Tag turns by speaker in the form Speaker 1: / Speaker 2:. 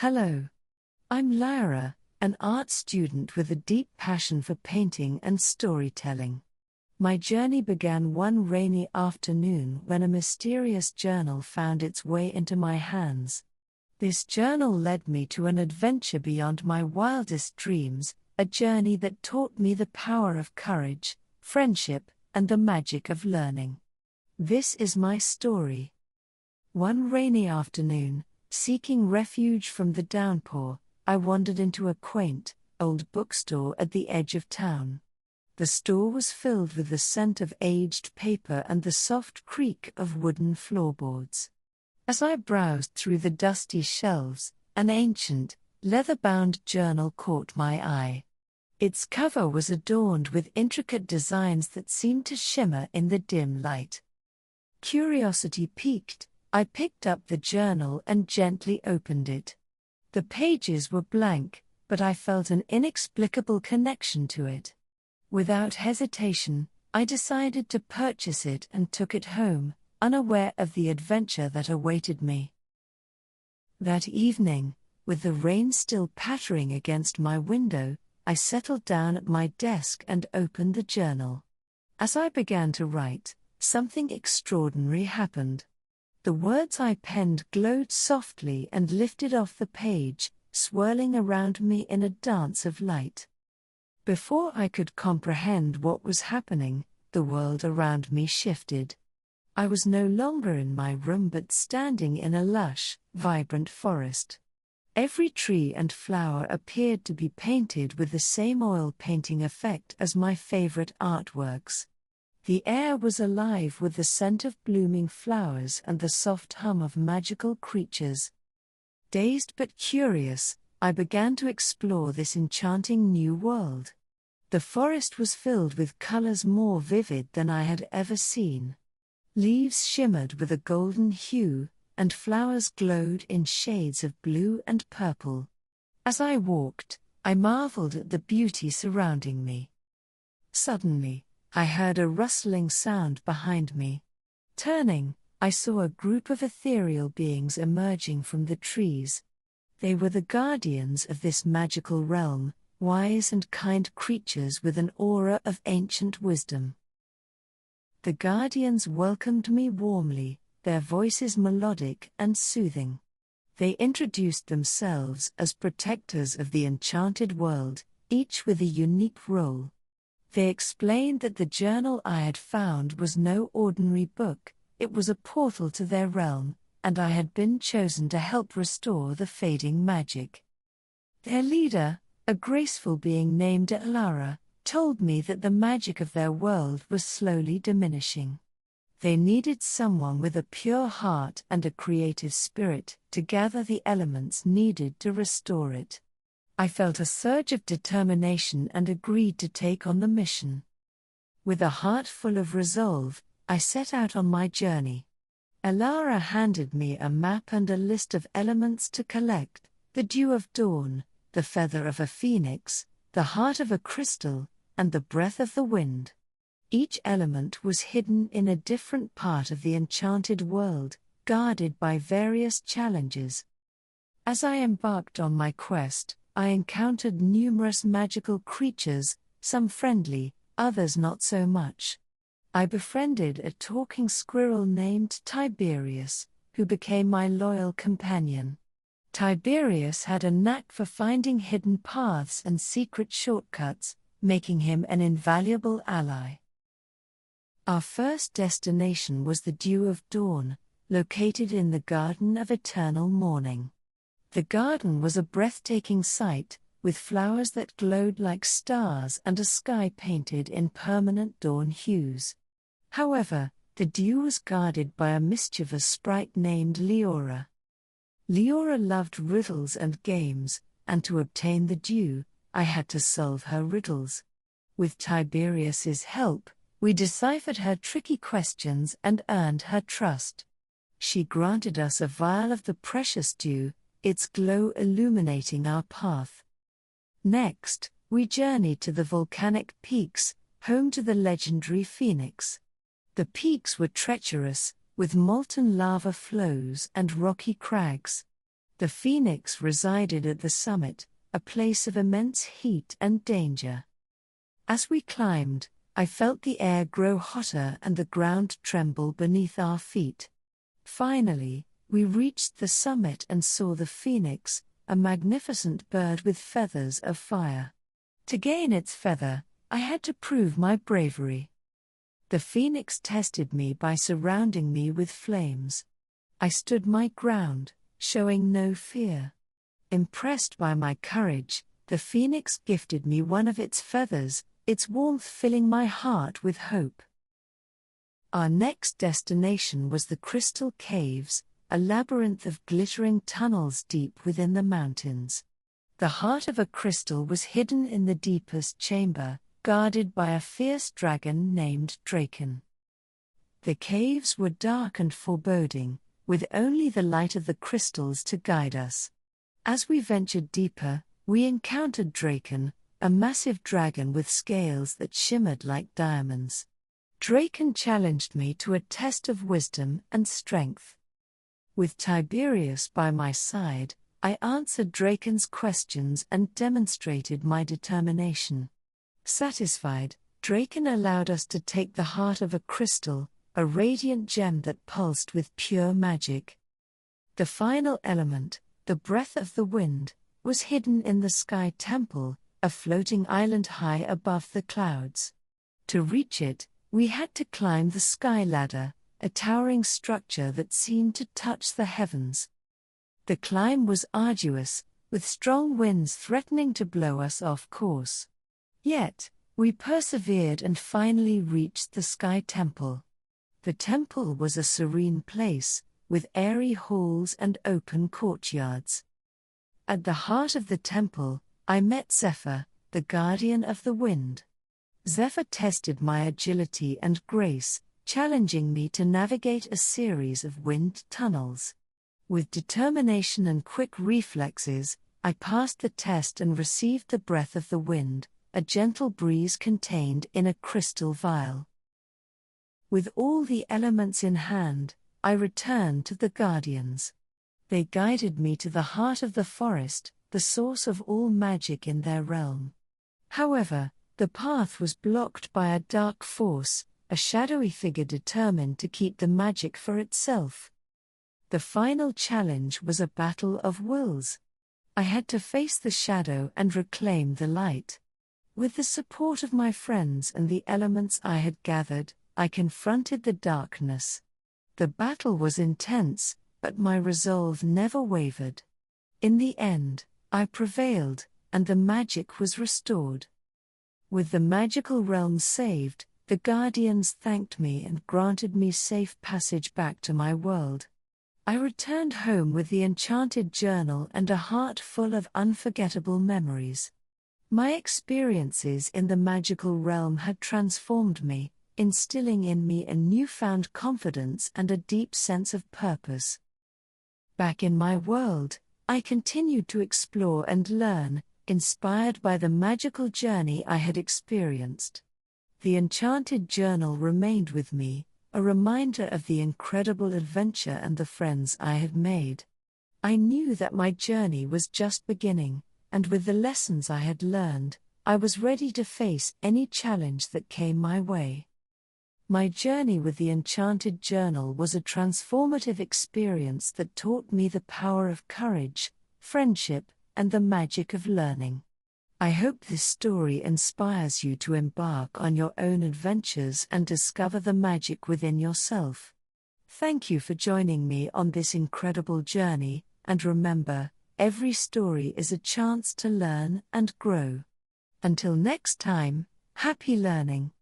Speaker 1: Hello. I'm Lyra, an art student with a deep passion for painting and storytelling. My journey began one rainy afternoon when a mysterious journal found its way into my hands. This journal led me to an adventure beyond my wildest dreams, a journey that taught me the power of courage, friendship, and the magic of learning. This is my story. One rainy afternoon, seeking refuge from the downpour, I wandered into a quaint, old bookstore at the edge of town. The store was filled with the scent of aged paper and the soft creak of wooden floorboards. As I browsed through the dusty shelves, an ancient, leather-bound journal caught my eye. Its cover was adorned with intricate designs that seemed to shimmer in the dim light. Curiosity piqued, I picked up the journal and gently opened it. The pages were blank, but I felt an inexplicable connection to it. Without hesitation, I decided to purchase it and took it home, unaware of the adventure that awaited me. That evening, with the rain still pattering against my window, I settled down at my desk and opened the journal. As I began to write, something extraordinary happened. The words I penned glowed softly and lifted off the page, swirling around me in a dance of light. Before I could comprehend what was happening, the world around me shifted. I was no longer in my room but standing in a lush, vibrant forest. Every tree and flower appeared to be painted with the same oil painting effect as my favorite artworks. The air was alive with the scent of blooming flowers and the soft hum of magical creatures. Dazed but curious, I began to explore this enchanting new world. The forest was filled with colors more vivid than I had ever seen. Leaves shimmered with a golden hue, and flowers glowed in shades of blue and purple. As I walked, I marveled at the beauty surrounding me. Suddenly, I heard a rustling sound behind me. Turning, I saw a group of ethereal beings emerging from the trees. They were the guardians of this magical realm, wise and kind creatures with an aura of ancient wisdom. The guardians welcomed me warmly, their voices melodic and soothing. They introduced themselves as protectors of the enchanted world, each with a unique role. They explained that the journal I had found was no ordinary book, it was a portal to their realm, and I had been chosen to help restore the fading magic. Their leader, a graceful being named Lyra, told me that the magic of their world was slowly diminishing. They needed someone with a pure heart and a creative spirit to gather the elements needed to restore it. I felt a surge of determination and agreed to take on the mission. With a heart full of resolve, I set out on my journey. Lyra handed me a map and a list of elements to collect: the dew of dawn, the feather of a phoenix, the heart of a crystal, and the breath of the wind. Each element was hidden in a different part of the enchanted world, guarded by various challenges. As I embarked on my quest, I encountered numerous magical creatures, some friendly, others not so much. I befriended a talking squirrel named Tiberius, who became my loyal companion. Tiberius had a knack for finding hidden paths and secret shortcuts, making him an invaluable ally. Our first destination was the Dew of Dawn, located in the Garden of Eternal Morning. The garden was a breathtaking sight, with flowers that glowed like stars and a sky painted in permanent dawn hues. However, the dew was guarded by a mischievous sprite named Lyra. Lyra loved riddles and games, and to obtain the dew, I had to solve her riddles. With Tiberius's help, we deciphered her tricky questions and earned her trust. She granted us a vial of the precious dew, its glow illuminating our path. Next, we journeyed to the volcanic peaks, home to the legendary Phoenix. The peaks were treacherous, with molten lava flows and rocky crags. The phoenix resided at the summit, a place of immense heat and danger. As we climbed, I felt the air grow hotter and the ground tremble beneath our feet. Finally, we reached the summit and saw the phoenix, a magnificent bird with feathers of fire. To gain its feather, I had to prove my bravery. The phoenix tested me by surrounding me with flames. I stood my ground, showing no fear. Impressed by my courage, the phoenix gifted me one of its feathers, its warmth filling my heart with hope. Our next destination was the Crystal Caves, a labyrinth of glittering tunnels deep within the mountains. The heart of a crystal was hidden in the deepest chamber, guarded by a fierce dragon named Draken. The caves were dark and foreboding, with only the light of the crystals to guide us. As we ventured deeper, we encountered Draken, a massive dragon with scales that shimmered like diamonds. Draken challenged me to a test of wisdom and strength. With Tiberius by my side, I answered Draken's questions and demonstrated my determination. Satisfied, Draken allowed us to take the heart of a crystal, a radiant gem that pulsed with pure magic. The final element, the breath of the wind, was hidden in the Sky Temple, a floating island high above the clouds. To reach it, we had to climb the Sky Ladder, a towering structure that seemed to touch the heavens. The climb was arduous, with strong winds threatening to blow us off course. Yet, we persevered and finally reached the Sky Temple. The temple was a serene place, with airy halls and open courtyards. At the heart of the temple, I met Zephyr, the guardian of the wind. Zephyr tested my agility and grace, challenging me to navigate a series of wind tunnels. With determination and quick reflexes, I passed the test and received the breath of the wind, a gentle breeze contained in a crystal vial. With all the elements in hand, I returned to the Guardians. They guided me to the heart of the forest, the source of all magic in their realm. However, the path was blocked by a dark force, a shadowy figure determined to keep the magic for itself. The final challenge was a battle of wills. I had to face the shadow and reclaim the light. With the support of my friends and the elements I had gathered, I confronted the darkness. The battle was intense, but my resolve never wavered. In the end, I prevailed, and the magic was restored. With the magical realm saved, the Guardians thanked me and granted me safe passage back to my world. I returned home with the enchanted journal and a heart full of unforgettable memories. My experiences in the magical realm had transformed me, instilling in me a newfound confidence and a deep sense of purpose. Back in my world, I continued to explore and learn, inspired by the magical journey I had experienced. The enchanted journal remained with me, a reminder of the incredible adventure and the friends I had made. I knew that my journey was just beginning, and with the lessons I had learned, I was ready to face any challenge that came my way. My journey with the Enchanted Journal was a transformative experience that taught me the power of courage, friendship, and the magic of learning. I hope this story inspires you to embark on your own adventures and discover the magic within yourself. Thank you for joining me on this incredible journey, and remember, every story is a chance to learn and grow. Until next time, happy learning.